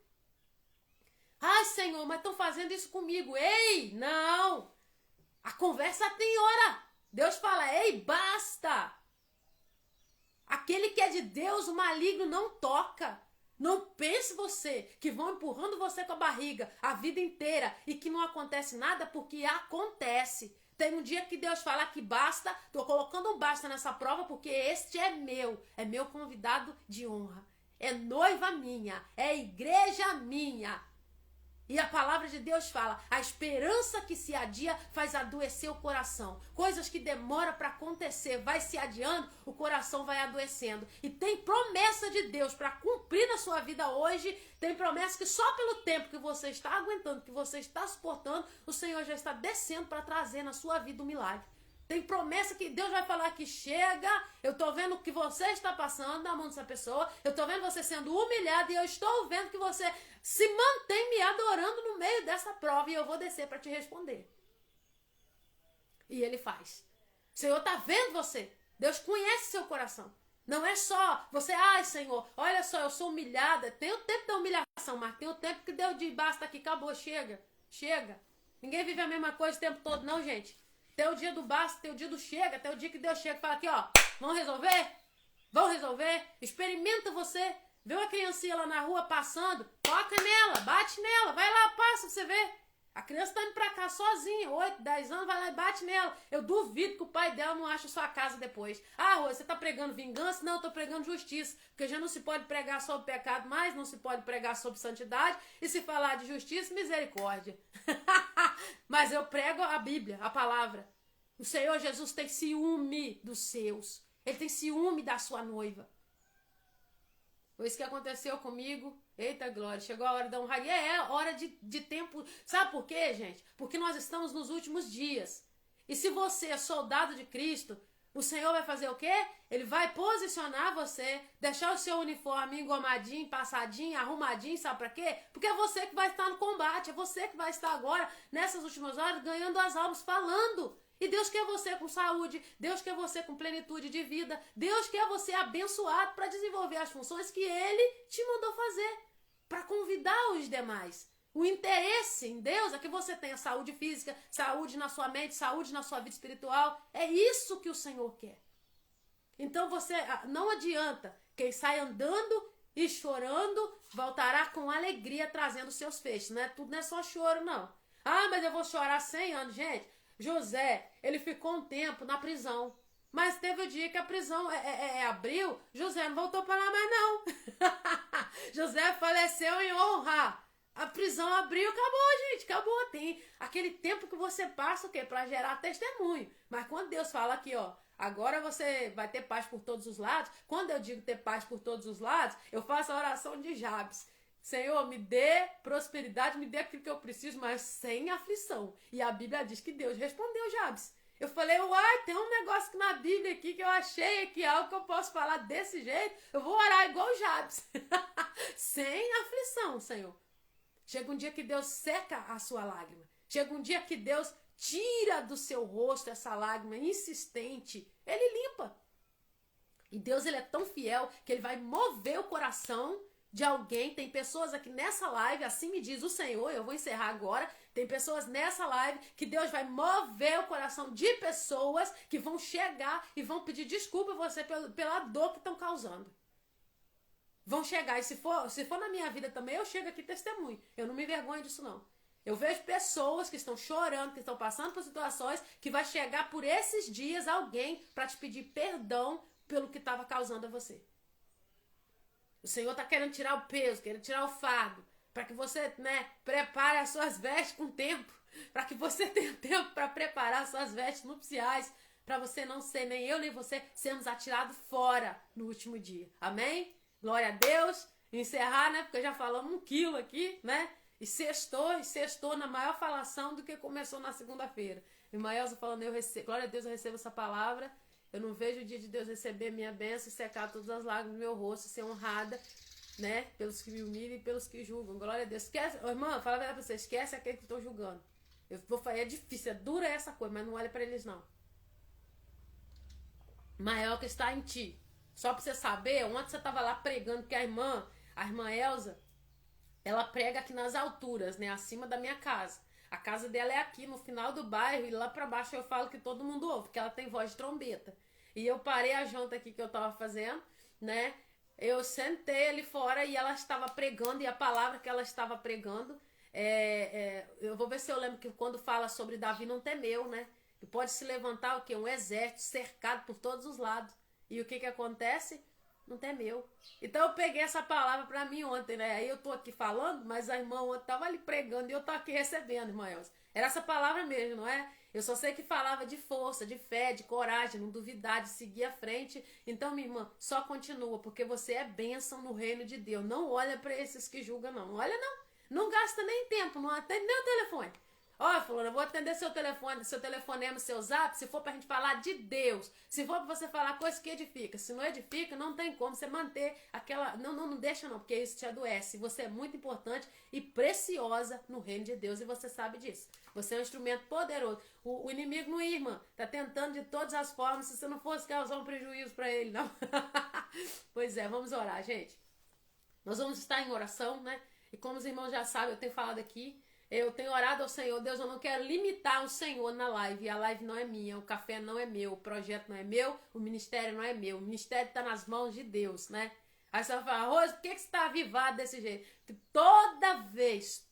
Ai, Senhor, mas estão fazendo isso comigo. Ei, não! A conversa tem hora. Deus fala, ei, basta! Aquele que é de Deus, o maligno não toca. Não pense você que vão empurrando você com a barriga a vida inteira e que não acontece nada, porque acontece. Tem um dia que Deus fala que basta, tô colocando um basta nessa prova porque este é meu convidado de honra. É noiva minha, é igreja minha. E a palavra de Deus fala, a esperança que se adia faz adoecer o coração. Coisas que demoram para acontecer, vai se adiando, o coração vai adoecendo. E tem promessa de Deus para cumprir na sua vida hoje, tem promessa que só pelo tempo que você está aguentando, que você está suportando, o Senhor já está descendo para trazer na sua vida um milagre. Tem promessa que Deus vai falar que chega, eu estou vendo o que você está passando na mão dessa pessoa, eu estou vendo você sendo humilhado e eu estou vendo que você se mantém me adorando no meio dessa prova e eu vou descer para te responder. E Ele faz. O Senhor está vendo você. Deus conhece seu coração. Não é só você, ai Senhor, olha só, eu sou humilhada. Tem o tempo da humilhação, mas tem o tempo que Deus diz, basta aqui, acabou, chega. Ninguém vive a mesma coisa o tempo todo, não, gente. Tem o dia do basta, tem o dia do chega, até o dia que Deus chega e fala aqui, ó, vamos resolver? Vão resolver? Experimenta você. Vê uma criancinha lá na rua passando, toca nela, bate nela, vai lá, passa pra você ver. A criança tá indo pra cá sozinha, 8, 10 anos, vai lá e bate nela. Eu duvido que o pai dela não ache sua casa depois. Ah, Rô, você tá pregando vingança? Não, eu tô pregando justiça. Porque já não se pode pregar sobre pecado mais, não se pode pregar sobre santidade. E se falar de justiça, misericórdia. Mas eu prego a Bíblia, a palavra. O Senhor Jesus tem ciúme dos seus. Ele tem ciúme da sua noiva. Foi isso que aconteceu comigo. Eita glória, chegou a hora da honraria. É hora de tempo. Sabe por quê, gente? Porque nós estamos nos últimos dias. E se você é soldado de Cristo, o Senhor vai fazer o quê? Ele vai posicionar você, deixar o seu uniforme engomadinho, passadinho, arrumadinho, sabe pra quê? Porque é você que vai estar no combate, é você que vai estar agora, nessas últimas horas, ganhando as almas, falando. E Deus quer você com saúde, Deus quer você com plenitude de vida, Deus quer você abençoado para desenvolver as funções que Ele te mandou fazer, para convidar os demais. O interesse em Deus é que você tenha saúde física, saúde na sua mente, saúde na sua vida espiritual. É isso que o Senhor quer. Então você não adianta, quem sai andando e chorando voltará com alegria trazendo seus feixes. Tudo não é só choro, não. Ah, mas eu vou chorar 100 anos, gente. José, ele ficou um tempo na prisão, mas teve o dia que a prisão abriu, José não voltou para lá mais não. José faleceu em honra. A prisão abriu, acabou, gente, acabou. Tem aquele tempo que você passa o quê? Para gerar testemunho. Mas quando Deus fala aqui, ó, agora você vai ter paz por todos os lados. Quando eu digo ter paz por todos os lados, eu faço a oração de Jabes. Senhor, me dê prosperidade, me dê aquilo que eu preciso, mas sem aflição. E a Bíblia diz que Deus respondeu Jabes. Eu falei, uai, tem um negócio na Bíblia aqui que eu achei aqui, algo que eu posso falar desse jeito. Eu vou orar igual Jabes. Sem aflição, Senhor. Chega um dia que Deus seca a sua lágrima. Chega um dia que Deus tira do seu rosto essa lágrima insistente. Ele limpa. E Deus, ele é tão fiel que ele vai mover o coração de alguém. Tem pessoas aqui nessa live, assim me diz o Senhor, eu vou encerrar agora. Tem pessoas nessa live que Deus vai mover o coração de pessoas que vão chegar e vão pedir desculpa a você pela dor que estão causando. Vão chegar, e se for na minha vida também, eu chego aqui e testemunho. Eu não me envergonho disso, não. Eu vejo pessoas que estão chorando, que estão passando por situações, que vai chegar por esses dias alguém para te pedir perdão pelo que estava causando a você. O Senhor está querendo tirar o peso, querendo tirar o fardo, para que você, prepare as suas vestes com tempo, para que você tenha tempo para preparar as suas vestes nupciais, para você não ser, nem eu nem você, sermos atirados fora no último dia. Amém? Glória a Deus. Encerrar, porque já falamos 1 quilo aqui, E sextou na maior falação do que começou na segunda-feira. Irmã Elza falando, glória a Deus, eu recebo essa palavra. Eu não vejo o dia de Deus receber minha bênção e secar todas as lágrimas do meu rosto, ser honrada, pelos que me humilham e pelos que julgam. Glória a Deus. Esquece, irmã, fala pra você, esquece aquele que estão julgando. Eu vou falar, é difícil, é dura essa coisa, mas não olha pra eles, não. Maior que está em ti. Só pra você saber, ontem você tava lá pregando que a irmã Elza, ela prega aqui nas alturas, acima da minha casa. A casa dela é aqui no final do bairro e lá pra baixo eu falo que todo mundo ouve, porque ela tem voz de trombeta. E eu parei a janta aqui que eu tava fazendo, Eu sentei ali fora e ela estava pregando, e a palavra que ela estava pregando, eu vou ver se eu lembro que quando fala sobre Davi não temeu, E pode se levantar o quê? Um exército cercado por todos os lados. E o que acontece? Não temeu. Então eu peguei essa palavra pra mim ontem, Aí eu tô aqui falando, mas a irmã ontem tava ali pregando e eu tô aqui recebendo, irmã Elza. Era essa palavra mesmo, não é? Eu só sei que falava de força, de fé, de coragem, não duvidar, de seguir à frente. Então, minha irmã, só continua, porque você é bênção no reino de Deus. Não olha pra esses que julgam, não. Não olha, não. Não gasta nem tempo, não atende nem o telefone. Ó, fulano, eu vou atender seu telefonema, seu zap, se for pra gente falar de Deus, se for pra você falar coisa que edifica. Se não edifica, não tem como você manter aquela... Não deixa não, porque isso te adoece. Você é muito importante e preciosa no reino de Deus e você sabe disso. Você é um instrumento poderoso. O inimigo não, irmã, tá tentando de todas as formas, se você não fosse causar um prejuízo pra ele, não. Pois é, vamos orar, gente. Nós vamos estar em oração, E como os irmãos já sabem, eu tenho falado aqui, eu tenho orado ao Senhor, Deus, eu não quero limitar o Senhor na live, e a live não é minha, o café não é meu, o projeto não é meu, o ministério não é meu, o ministério está nas mãos de Deus, Aí você vai falar, Rose, por que você está avivado desse jeito? Porque toda vez,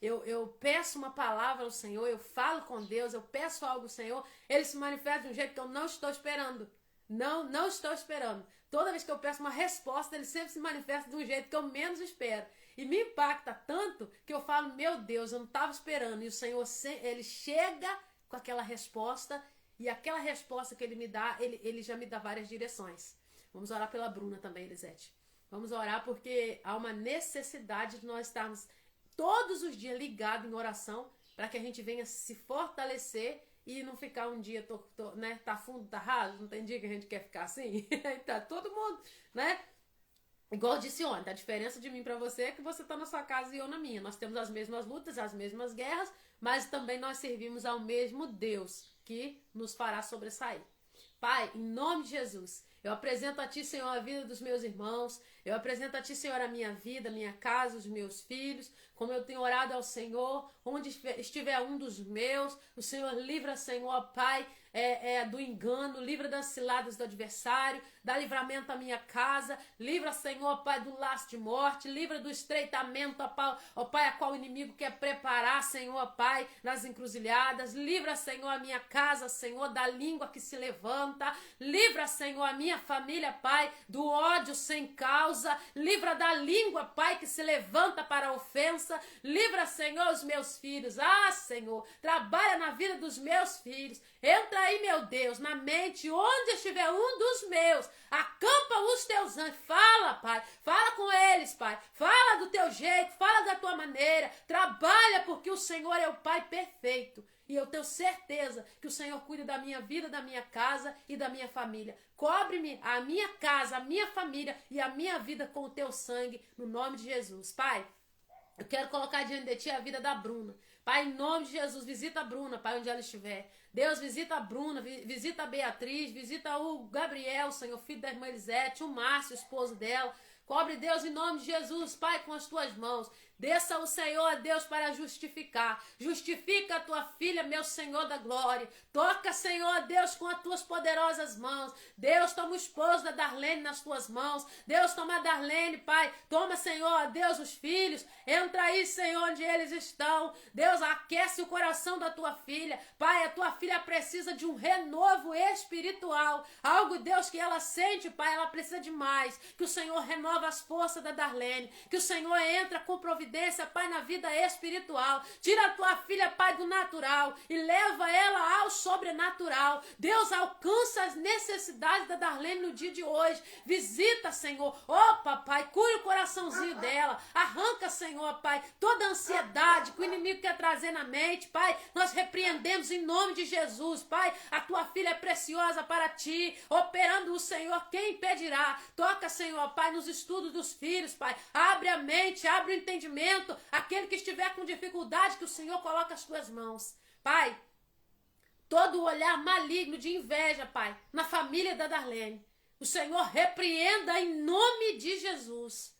eu peço uma palavra ao Senhor, eu falo com Deus, eu peço algo ao Senhor, Ele se manifesta de um jeito que eu não estou esperando. Não estou esperando. Toda vez que eu peço uma resposta, Ele sempre se manifesta de um jeito que eu menos espero. E me impacta tanto que eu falo, meu Deus, eu não estava esperando. E o Senhor, Ele chega com aquela resposta, e aquela resposta que Ele me dá, Ele já me dá várias direções. Vamos orar pela Bruna também, Elisete. Vamos orar porque há uma necessidade de nós estarmos todos os dias ligados em oração, para que a gente venha se fortalecer e não ficar um dia, tá fundo, tá raso, não tem dia que a gente quer ficar assim. Tá todo mundo, Igual eu disse ontem, a diferença de mim pra você é que você tá na sua casa e eu na minha. Nós temos as mesmas lutas, as mesmas guerras, mas também nós servimos ao mesmo Deus que nos fará sobressair. Pai, em nome de Jesus, eu apresento a Ti, Senhor, a vida dos meus irmãos. Eu apresento a Ti, Senhor, a minha vida, a minha casa, os meus filhos. Como eu tenho orado ao Senhor, onde estiver um dos meus, o Senhor livra, Senhor, Pai, do engano, livra das ciladas do adversário, dá livramento à minha casa, livra, Senhor, Pai, do laço de morte, livra do estreitamento, ó Pai, a qual o inimigo quer preparar, Senhor, Pai, nas encruzilhadas, livra, Senhor, a minha casa, Senhor, da língua que se levanta, livra, Senhor, a minha família, Pai, do ódio sem causa, livra da língua, Pai, que se levanta para a ofensa, livra, Senhor, os meus filhos, Senhor, trabalha na vida dos meus filhos, entra aí, meu Deus, na mente, onde estiver um dos meus, acampa os teus anjos. Fala, Pai, fala com eles, Pai. Fala do teu jeito, fala da tua maneira. Trabalha, porque o Senhor é o Pai perfeito. E eu tenho certeza que o Senhor cuida da minha vida, da minha casa e da minha família. Cobre-me, a minha casa, a minha família e a minha vida com o teu sangue, no nome de Jesus. Pai, eu quero colocar diante de ti a vida da Bruna. Pai, em nome de Jesus, visita a Bruna, Pai, onde ela estiver. Deus, visita a Bruna, visita a Beatriz, visita o Gabriel, Senhor, filho da irmã Elisete, o Márcio, esposo dela. Cobre, Deus, em nome de Jesus, Pai, com as tuas mãos. Desça o Senhor, Deus, para justificar. Justifica a tua filha, meu Senhor da glória. Toca, Senhor, Deus, com as tuas poderosas mãos. Deus, toma o esposo da Darlene nas tuas mãos. Deus, toma a Darlene, Pai. Toma, Senhor, Deus, os filhos. Entra aí, Senhor, onde eles estão. Deus, aquece o coração da tua filha. Pai, a tua filha precisa de um renovo espiritual. Algo, Deus, que ela sente, Pai, ela precisa de mais. Que o Senhor renova as forças da Darlene. Que o Senhor entra com providência, Pai, na vida espiritual. Tira a tua filha, Pai, do natural e leva ela ao sobrenatural. Deus, alcança as necessidades da Darlene no dia de hoje. Visita, Senhor. Opa, Pai, cura o coraçãozinho dela. Arranca, Senhor, Pai, toda a ansiedade que o inimigo quer trazer na mente, Pai. Nós repreendemos em nome de Jesus, Pai. A tua filha é preciosa para ti. Operando o Senhor, quem impedirá? Toca, Senhor, Pai, nos estudos dos filhos, Pai. Abre a mente, abre o entendimento. Aquele que estiver com dificuldade, que o Senhor coloca as tuas mãos. Pai, todo olhar maligno de inveja, Pai, na família da Darlene, o Senhor repreenda em nome de Jesus.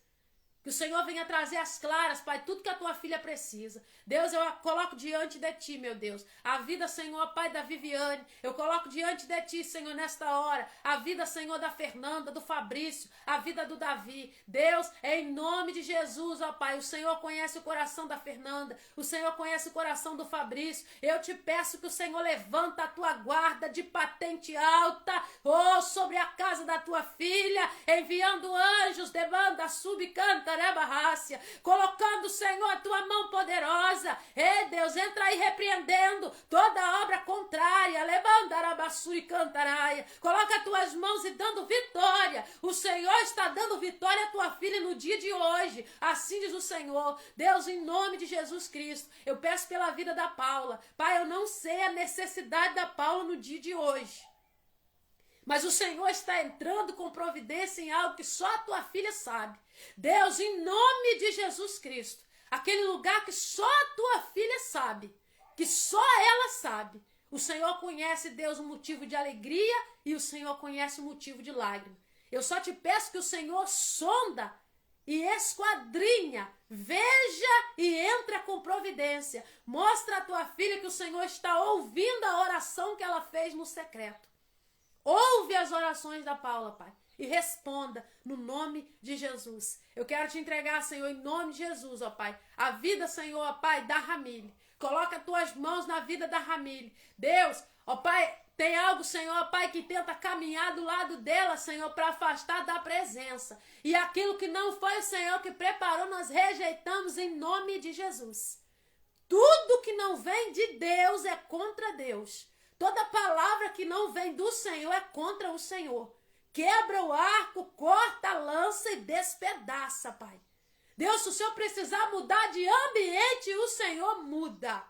Que o Senhor venha trazer às claras, Pai, tudo que a tua filha precisa. Deus, eu coloco diante de ti, meu Deus, a vida, Senhor, Pai, da Viviane. Eu coloco diante de ti, Senhor, nesta hora, a vida, Senhor, da Fernanda, do Fabrício, a vida do Davi. Deus, em nome de Jesus, ó Pai, o Senhor conhece o coração da Fernanda, o Senhor conhece o coração do Fabrício. Eu te peço que o Senhor levanta a tua guarda de patente alta, oh, sobre a casa da tua filha, enviando anjos de banda subcanta, colocando, Senhor, a tua mão poderosa. Ei, Deus, entra aí repreendendo toda obra contrária. Levantarabassuri cantaraia. Coloca as tuas mãos e dando vitória. O Senhor está dando vitória à tua filha no dia de hoje. Assim diz o Senhor. Deus, em nome de Jesus Cristo, eu peço pela vida da Paula. Pai, eu não sei a necessidade da Paula no dia de hoje, mas o Senhor está entrando com providência em algo que só a tua filha sabe. Deus, em nome de Jesus Cristo, aquele lugar que só a tua filha sabe, que só ela sabe. O Senhor conhece, Deus, o motivo de alegria e o Senhor conhece o motivo de lágrima. Eu só te peço que o Senhor sonda e esquadrinha, veja e entra com providência. Mostra a tua filha que o Senhor está ouvindo a oração que ela fez no secreto. Ouve as orações da Paula, Pai, e responda no nome de Jesus. Eu quero te entregar, Senhor, em nome de Jesus, ó Pai, a vida, Senhor, ó Pai, da Ramile. Coloca as tuas mãos na vida da Ramile. Deus, ó Pai, tem algo, Senhor, ó Pai, que tenta caminhar do lado dela, Senhor, para afastar da presença. E aquilo que não foi o Senhor que preparou, nós rejeitamos em nome de Jesus. Tudo que não vem de Deus é contra Deus. Toda palavra que não vem do Senhor é contra o Senhor. Quebra o arco, corta a lança e despedaça, Pai. Deus, se o Senhor precisar mudar de ambiente, o Senhor muda.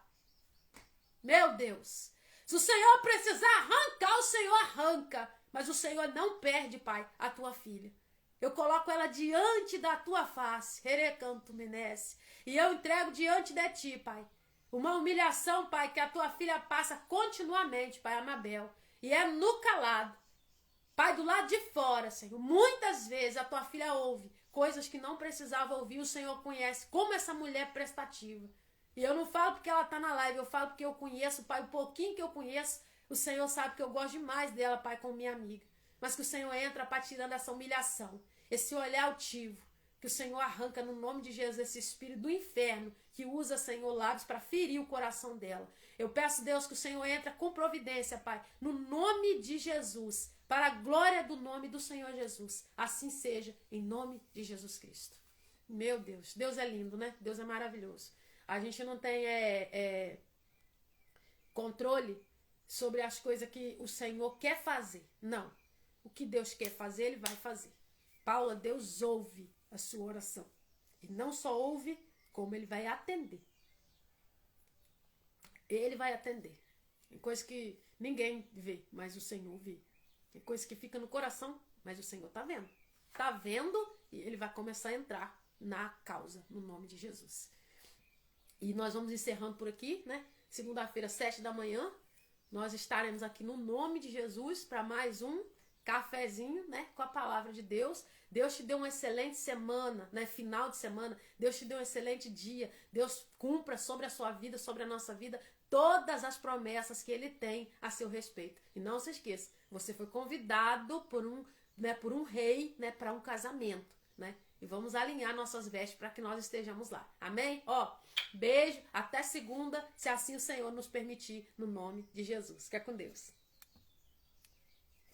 Meu Deus. Se o Senhor precisar arrancar, o Senhor arranca. Mas o Senhor não perde, Pai, a tua filha. Eu coloco ela diante da tua face. Herecanto menece. E eu entrego diante de ti, Pai. Uma humilhação, Pai, que a tua filha passa continuamente, Pai, Amabel. E é no calado. Pai, do lado de fora, Senhor. Muitas vezes a tua filha ouve coisas que não precisava ouvir. O Senhor conhece como essa mulher é prestativa. E eu não falo porque ela está na live. Eu falo porque eu conheço, Pai. O pouquinho que eu conheço, o Senhor sabe que eu gosto demais dela, Pai, como minha amiga. Mas que o Senhor entra, Pai, tirando essa humilhação. Esse olhar altivo. Que o Senhor arranca no nome de Jesus esse espírito do inferno que usa, Senhor, lábios para ferir o coração dela. Eu peço, Deus, que o Senhor entre com providência, Pai, no nome de Jesus, para a glória do nome do Senhor Jesus. Assim seja, em nome de Jesus Cristo. Meu Deus, Deus é lindo, né? Deus é maravilhoso. A gente não tem controle sobre as coisas que o Senhor quer fazer. Não. O que Deus quer fazer, Ele vai fazer. Paula, Deus ouve a sua oração. E não só ouve, como Ele vai atender. Ele vai atender. Tem coisa que ninguém vê, mas o Senhor vê. Tem coisa que fica no coração, mas o Senhor tá vendo. Tá vendo e Ele vai começar a entrar na causa, no nome de Jesus. E nós vamos encerrando por aqui, né? Segunda-feira, 7 da manhã, nós estaremos aqui no nome de Jesus para mais um cafezinho, né? Com a palavra de Deus. Deus te deu uma excelente semana, né? Final de semana. Deus te deu um excelente dia. Deus cumpra sobre a sua vida, sobre a nossa vida, todas as promessas que Ele tem a seu respeito. E não se esqueça, você foi convidado por um rei, né? Para um casamento, né? E vamos alinhar nossas vestes para que nós estejamos lá. Amém? Ó, beijo, até segunda, se assim o Senhor nos permitir, no nome de Jesus. Fica com Deus.